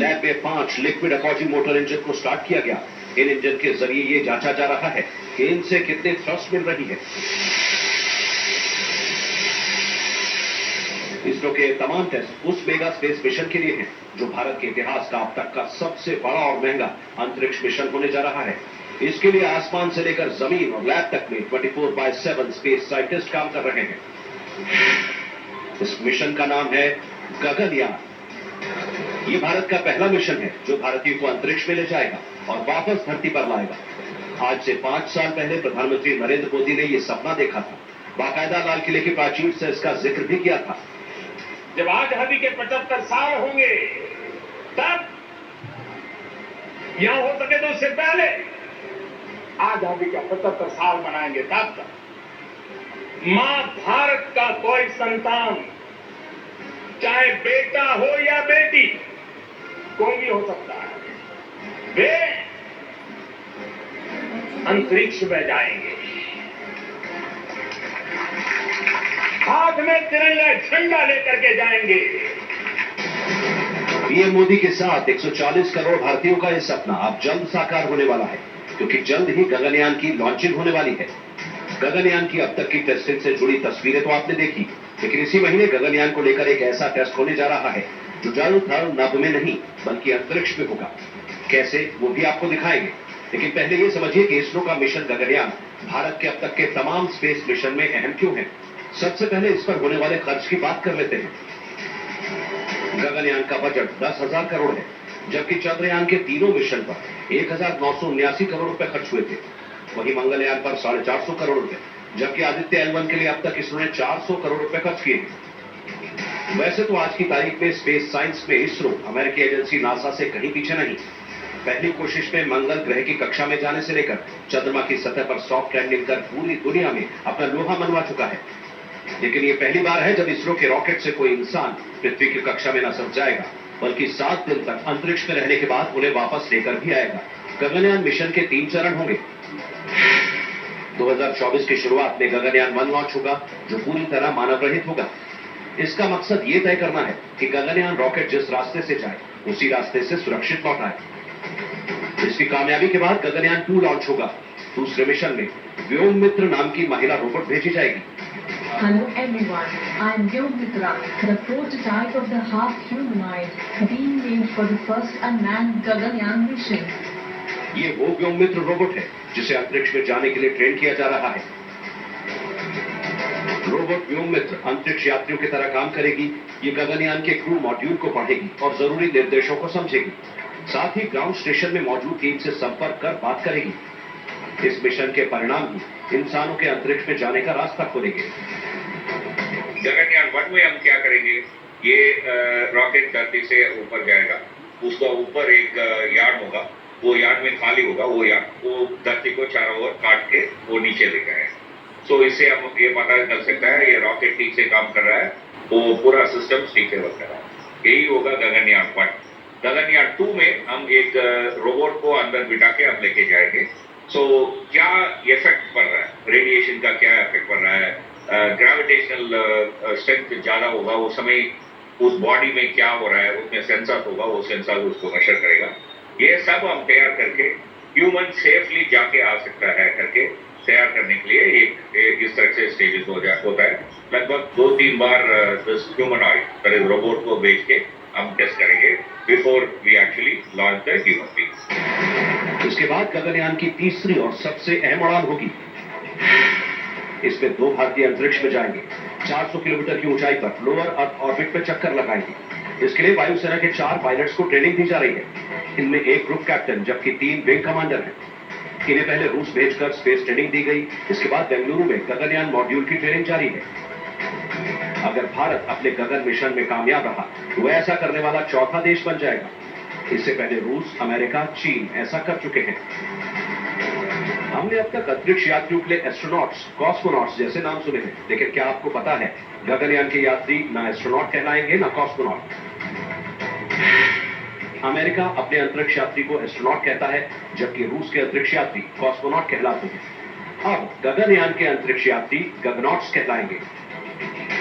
Lab में 5 liquid apogee motor engine को start किया गया। इन इंजन के जरिए ये जांचा जा रहा है कि इनसे कितने थ्रस्ट मिल रही है। इसरो के तमाम टेस्ट उस मेगा स्पेस मिशन के लिए हैं जो भारत के इतिहास का अब तक का सबसे बड़ा और महंगा अंतरिक्ष मिशन होने जा रहा है। इसके लिए आसमान से लेकर जमीन और लैब तक में 24/7 स्पेस साइंटिस्ट काम कर रहे हैं। इस मिशन का नाम है गगनयान। ये भारत का पहला मिशन है जो भारतीयों को अंतरिक्ष में ले जाएगा और वापस धरती पर लाएगा। आज से 5 साल पहले प्रधानमंत्री नरेंद्र मोदी ने यह सपना देखा था। बाकायदा लाल किले की प्राचीर से इसका जिक्र भी किया था। जब आजादी के 75 साल होंगे तब, यहां हो सके तो उससे पहले आजादी का 75 साल मनाएंगे तब तक मां भारत का कोई संतान, चाहे बेटा हो या बेटी, कोई भी हो सकता है, वे अंतरिक्ष में जाएंगे। हाथ में तिरंगा झंडा लेकर के जाएंगे। पीएम मोदी के साथ 140 करोड़ भारतीयों का यह सपना अब जल्द साकार होने वाला है, क्योंकि जल्द ही गगनयान की लॉन्चिंग होने वाली है। गगनयान की अब तक की टेस्टिंग से जुड़ी तस्वीरें तो आपने देखी, लेकिन इसी महीने गगनयान को लेकर एक ऐसा टेस्ट होने जा रहा है जो जल थल नभ में नहीं बल्कि अंतरिक्ष में होगा। कैसे, वो भी आपको दिखाएंगे। लेकिन पहले ये समझिए कि इसरो का मिशन गगनयान भारत के अब तक के तमाम स्पेस मिशन में अहम क्यों है। सबसे पहले इस पर होने वाले खर्च की बात कर लेते हैं। गगनयान का बजट 10,000 करोड़ है, जबकि चंद्रयान के तीनों मिशन पर 1,979 करोड़ रुपए खर्च हुए थे। वहीं मंगलयान पर 450 करोड़ रुपए, जबकि आदित्य L1 के लिए अब तक इसरो ने 400 करोड़ रुपए खर्च किए हैं। वैसे तो आज की तारीख में स्पेस साइंस में इसरो अमेरिकी एजेंसी नासा से कहीं पीछे नहीं। पहली कोशिश में मंगल ग्रह की कक्षा में जाने से लेकर चंद्रमा की सतह पर सॉफ्ट लैंडिंग कर पूरी दुनिया में अपना लोहा मनवा चुका है। लेकिन ये पहली बार है जब इसरो के रॉकेट से कोई इंसान पृथ्वी की कक्षा में न सिर्फ जाएगा, बल्कि 7 दिन तक अंतरिक्ष में रहने के बाद उन्हें वापस लेकर भी आएगा। गगनयान मिशन के 3 चरण होंगे। 2024 की शुरुआत में गगनयान 1 लॉन्च होगा, जो पूरी तरह मानव रहित होगा। इसका मकसद ये तय करना है कि गगनयान रॉकेट जिस रास्ते से जाए उसी रास्ते से सुरक्षित लौट आए। इसकी कामयाबी के बाद गगनयान 2 लॉन्च होगा। दूसरे मिशन में व्योम मित्र नाम की महिला रोबोट भेजी जाएगी। Hello everyone, I am Vyom Mitra, the prototype of the half-humanoid being named for the first unmanned Gaganyaan mission. ये वो व्योम मित्र रोबोट है जिसे अंतरिक्ष में जाने के लिए ट्रेन किया जा रहा है। रोबोट व्योम मित्र अंतरिक्ष यात्रियों की तरह काम करेगी। ये गगनयान के क्रू मॉड्यूल को पढ़ेगी और जरूरी निर्देशों को समझेगी। साथ ही ग्राउंड स्टेशन में मौजूद टीम से संपर्क कर बात करेगी। इस मिशन के परिणाम ही इंसानों के अंतरिक्ष में जाने का रास्ता खोलेंगे। गगनयान 1 में हम क्या करेंगे, ये रॉकेट धरती से ऊपर जाएगा। उसका ऊपर एक यार्ड होगा, वो यार्ड में खाली होगा। वो यार्ड वो धरती को चारों ओर काट के वो नीचे ले जाएगा। सो इससे हम ये पता चल सकता है ये रॉकेट ठीक से काम कर रहा है, वो पूरा सिस्टम ठीक से वर्क कर रहा है। यही होगा गगनयान 1। गगनयान 2 में हम एक रोबोट को अंदर बिठा के हम लेके जाएंगे। सो क्या इफेक्ट पड़ रहा है, रेडिएशन का क्या इफेक्ट पड़ रहा है, ग्रेविटेशनल स्ट्रेंथ ज्यादा होगा, वो समय उस बॉडी में क्या हो रहा है, उसमें सेंसर होगा, वो सेंसर उसको मेजर करेगा। ये सब हम तैयार करके ह्यूमन सेफली जाके आ सकता है करके तैयार करने के लिए एक इस तरह से स्टेजेस होता है। लगभग 2-3 बार ह्यूमनॉइड दैट इज रोबोट को भेज के हम टेस्ट करेंगे before we actually launch the human beings. इसके बाद गगनयान की तीसरी और सबसे अहम उड़ान होगी। इसमें 2 भारतीय अंतरिक्ष में जाएंगे। 400 किलोमीटर की ऊंचाई पर लोअर अर्थ ऑर्बिट पे चक्कर लगाएंगे। इसके लिए वायुसेना के 4 पायलट्स को ट्रेनिंग दी जा रही है। इनमें 1 ग्रुप कैप्टन जबकि 3 विंग कमांडर हैं। इन्हें पहले रूस भेजकर स्पेस ट्रेनिंग दी गई। इसके बाद बेंगलुरु में गगनयान मॉड्यूल की ट्रेनिंग जारी है। अगर भारत अपने गगन मिशन में कामयाब रहा तो वह ऐसा करने वाला चौथा देश बन जाएगा। इससे पहले रूस, अमेरिका, चीन ऐसा कर चुके हैं। हमने अब तक अंतरिक्ष यात्रियों के लिए एस्ट्रोनॉट्स, कॉस्मोनॉट्स जैसे नाम सुने हैं, लेकिन क्या आपको पता है गगनयान के यात्री ना एस्ट्रोनॉट कहलाएंगे ना कॉस्मोनॉट। अमेरिका अपने अंतरिक्ष यात्री को एस्ट्रोनॉट कहता है, जबकि रूस के अंतरिक्ष यात्री कॉस्मोनॉट कहलाते हैं। अब गगनयान के अंतरिक्ष यात्री गगनॉट्स कहलाएंगे।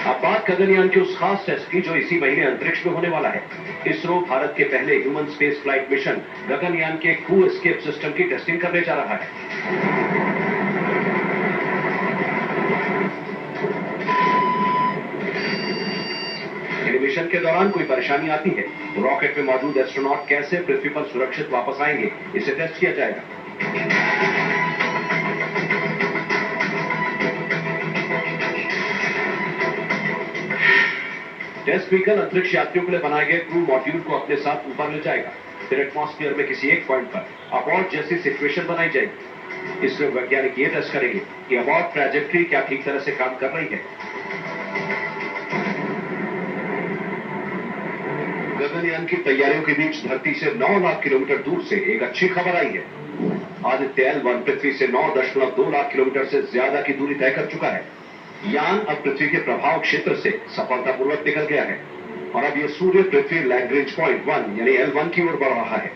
अब बात गगनयान के उस खास टेस्ट की जो इसी महीने अंतरिक्ष में होने वाला है। इसरो भारत के पहले human space flight mission Gaganyaan के क्रू एस्केप सिस्टम की टेस्टिंग करने जा रहा है। मिशन के दौरान कोई परेशानी आती है तो रॉकेट में मौजूद एस्ट्रोनॉट कैसे पृथ्वी पर सुरक्षित वापस आएंगे, इसे टेस्ट किया जाएगा। टेस्ट व्हीकल अंतरिक्ष यात्रियों के लिए बनाए गए क्रू मॉड्यूल को अपने साथ ऊपर ले जाएगा। फिर एटमॉस्फेयर में किसी एक पॉइंट पर अबॉर्ट जैसी सिचुएशन बनाई जाएगी। इसमें वैज्ञानिक ये टेस्ट करेंगे कि अबॉर्ट ट्रैजेक्टरी क्या ठीक तरह से काम कर रही है। गगनयान की तैयारियों के बीच धरती से 9 लाख किलोमीटर दूर से एक अच्छी खबर आई है। आदित्य L1 पृथ्वी से 9.2 लाख किलोमीटर से ज्यादा की दूरी तय कर चुका है। यान अब पृथ्वी के प्रभाव क्षेत्र से सफलतापूर्वक निकल गया है और अब यह सूर्य पृथ्वी लैग्रेंज पॉइंट 1 यानी L1 की ओर बढ़ रहा है।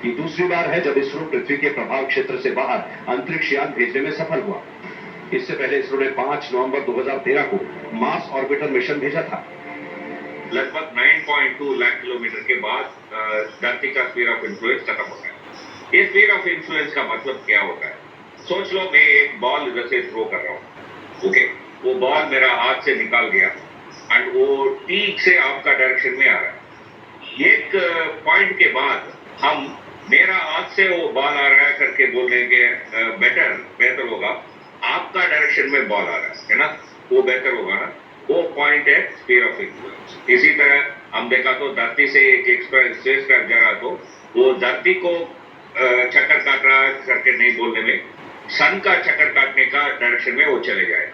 ये दूसरी बार है जब इसरो पृथ्वी के प्रभाव क्षेत्र से बाहर अंतरिक्ष यान भेजने में सफल हुआ। इससे पहले इसरो ने 5 नवंबर 2013 को मार्स ऑर्बिटर मिशन भेजा था। लगभग 9.2 लाख किलोमीटर के बाद धरती का स्फीयर ऑफ इन्फ्लुएंस खत्म होता है। ये स्फीयर ऑफ इन्फ्लुएंस का मतलब क्या होता है? सोच लो मैं एक बॉल इधर से थ्रो कर रहा हूँ, ओके, वो बॉल मेरा हाथ से निकाल गया एंड वो ठीक से आपका डायरेक्शन में आ रहा है। एक पॉइंट के बाद हम मेरा हाथ से वो बॉल आ रहा है करके बोलने के बेहतर होगा आपका डायरेक्शन में बॉल आ रहा है ना, वो बेहतर होगा ना। वो पॉइंट है स्फीयर ऑफ इन्फ्लुएंस। इसी तरह हम देखा तो धरती से एक स्पेस क्राफ्ट जा रहा तो वो धरती को चक्कर काट रहा करके नहीं बोलने में सन का चक्कर काटने का डायरेक्शन में वो चले जाए।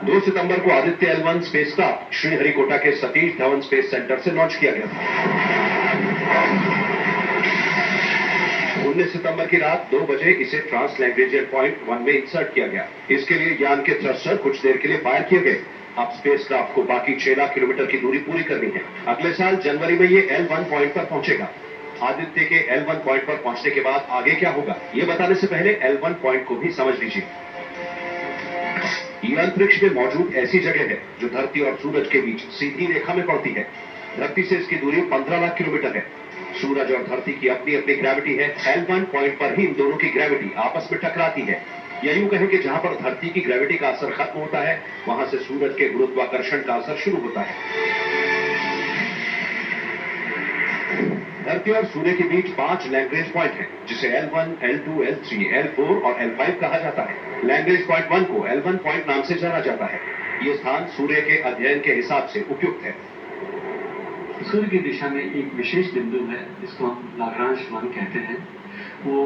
2 सितंबर को आदित्य L1 स्पेसक्राफ्ट श्रीहरिकोटा के सतीश धवन स्पेस सेंटर से लॉन्च किया गया था। 19 सितंबर की रात 2 बजे इसे ट्रांस लैग्रेंजियन पॉइंट 1 में इंसर्ट किया गया। इसके लिए यान के थ्रस्टर कुछ देर के लिए फायर किए गए। अब स्पेसक्राफ्ट को बाकी 6 लाख किलोमीटर की दूरी पूरी करनी है। अगले साल जनवरी में ये L1 पॉइंट पर पहुंचेगा। आदित्य के L1 पॉइंट पर पहुंचने के बाद आगे क्या होगा, ये बताने से पहले L1 पॉइंट को भी समझ लीजिए। ये अंतरिक्ष में मौजूद ऐसी जगह है जो धरती और सूरज के बीच सीधी रेखा में पड़ती है। धरती से इसकी दूरी 15 लाख किलोमीटर है। सूरज और धरती की अपनी अपनी ग्रेविटी है। L1 पॉइंट पर ही इन दोनों की ग्रेविटी आपस में टकराती है। या यूं कहें कि जहां पर धरती की ग्रेविटी का असर खत्म होता है, वहां से सूरज के गुरुत्वाकर्षण का असर शुरू होता है। धरती और सूर्य के बीच 5 लैग्रेंज पॉइंट हैं, जिसे L1, L2, L3, L4 और L5 कहा जाता है। लैग्रेंज पॉइंट 1 को L1 पॉइंट नाम से जाना जाता है। ये स्थान सूर्य के अध्ययन के हिसाब से उपयुक्त है। सूर्य की दिशा में एक विशेष बिंदु है जिसको हम लाग्रांज मान कहते हैं। वो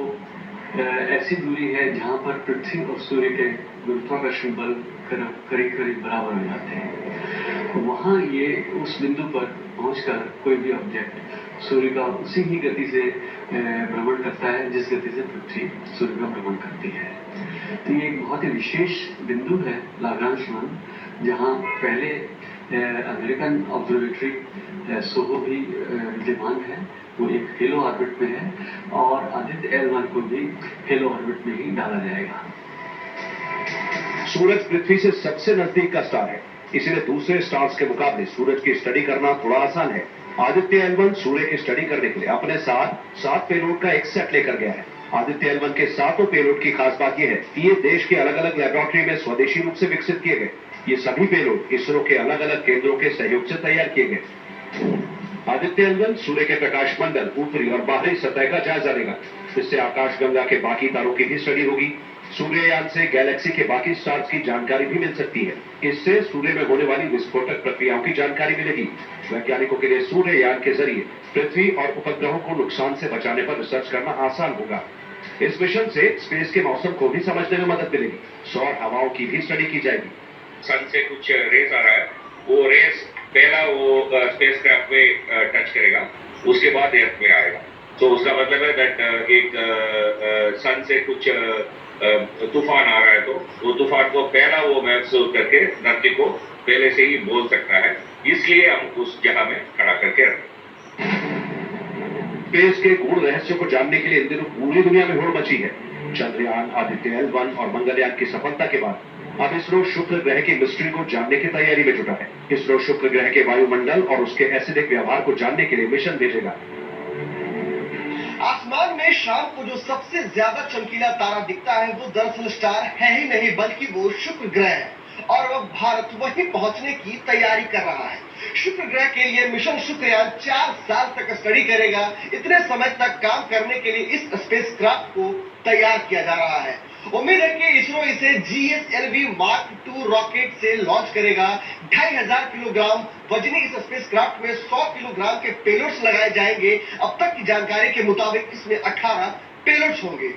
ऐसी दूरी है जहां पर पृथ्वी और सूर्य के गुरुत्वाकर्षण बल करीब करीब बराबर हो जाते हैं। तो वहां ये उस बिंदु पर पहुंचकर कोई भी ऑब्जेक्ट सूर्य का उसी ही गति से भ्रमण करता है जिस गति से पृथ्वी सूर्य का भ्रमण करती है। तो ये एक बहुत ही विशेष बिंदु है लाग्रांज मान, जहां पहले अमेरिकन ऑब्जर्वेटरी सोहो भी विद्यमान है। वो एक हेलो ऑर्बिट में है और आदित्य L1 को भी हेलो ऑर्बिट में ही डाला जाएगा। सूरज पृथ्वी से सबसे नजदीक का स्टार है, इसलिए दूसरे स्टार्स के मुकाबले सूरज की स्टडी करना थोड़ा आसान है। आदित्य L1 सूर्य की स्टडी करने के लिए अपने साथ 7 पेलोड का एक सेट लेकर गया है। आदित्य L1 के 7 पेलोड की खास बात यह है कि ये देश के अलग अलग लेबोरेटरी में स्वदेशी रूप से विकसित किए गए। ये सभी पेलोड इसरो के अलग अलग केंद्रों के सहयोग से तैयार किए गए। आदित्य L1 सूर्य के प्रकाश मंडल, ऊपरी और बाहरी सतह का जायजा लेगा। इससे आकाशगंगा के बाकी तारों की भी स्टडी होगी। सूर्ययान से गैलेक्सी के बाकी स्टार्स की जानकारी भी मिल सकती है। इससे सूर्य में होने वाली विस्फोटक प्रक्रियाओं की जानकारी मिलेगी। वैज्ञानिकों के लिए सूर्ययान के जरिए पृथ्वी और उपग्रहों को नुकसान से बचाने पर रिसर्च करना आसान होगा। इस मिशन से स्पेस के मौसम को भी समझने में मदद मिलेगी। सौर हवाओं की भी स्टडी की जाएगी। सन से कुछ रेस आ रहा है, वो रेस पहला वो स्पेसक्राफ्ट में टच करेगा, उसके बाद अर्थ में आएगा। तो उसका मतलब है दैट एक सन से कुछ तूफान आ रहा है तो वो तूफान को पहला वो महसूस करके धरती को पहले से ही बोल सकता है, इसलिए हम उस जगह में खड़ा करके रखें। स्पेस के गूढ़ रहस्य को जानने के लिए इन दिनों पूरी दुनिया में होड़ मची है। चंद्रयान, आदित्य L1 और मंगलयान की सफलता के बाद अब इसरो शुक्र ग्रह की मिस्ट्री को जानने की तैयारी में जुटा है। इसरो शुक्र ग्रह के वायुमंडल और उसके एसिडिक व्यवहार को जानने के लिए मिशन भेजेगा। आसमान में शाम को जो सबसे ज्यादा चमकीला तारा दिखता है वो दरअसल स्टार है ही नहीं बल्कि वो शुक्र ग्रह है और अब भारत वहीं पहुंचने की तैयारी कर रहा है। शुक्र ग्रह के लिए मिशन शुक्रयान 4 साल तक स्टडी करेगा। इतने समय तक काम करने के लिए इस स्पेसक्राफ्ट को तैयार किया जा रहा है। उम्मीद है कि इसरो इसे GSLV Mark II रॉकेट से लॉन्च करेगा। 2500 किलोग्राम वजनी इस स्पेसक्राफ्ट में 100 किलोग्राम के पेलोड्स लगाए जाएंगे। अब तक की जानकारी के मुताबिक इसमें 18 पेलोड्स होंगे।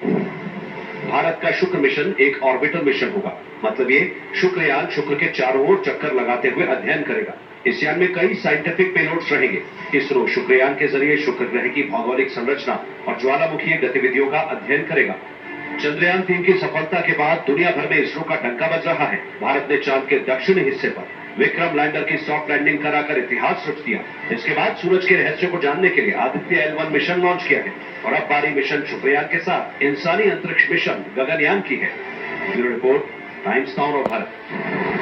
भारत का शुक्र मिशन एक ऑर्बिटल मिशन होगा। मतलब ये शुक्रयान शुक्र के चारों ओर चक्कर लगाते हुए अध्ययन करेगा। इस यान में कई साइंटिफिक पेलोड्स रहेंगे। इसरो शुक्रयान के जरिए शुक्र ग्रह की भौगोलिक संरचना और ज्वालामुखीय गतिविधियों का अध्ययन करेगा। चंद्रयान 3 की सफलता के बाद दुनिया भर में इसरो का डंका बज रहा है। भारत ने चांद के दक्षिणी हिस्से पर विक्रम लैंडर की सॉफ्ट लैंडिंग कराकर इतिहास रच दिया। इसके बाद सूरज के रहस्य को जानने के लिए आदित्य L1 मिशन लॉन्च किया है और अब बारी मिशन शुक्रयान के साथ इंसानी अंतरिक्ष मिशन गगनयान की है। ब्यूरो रिपोर्ट, टाइम्स नाउ और भारत।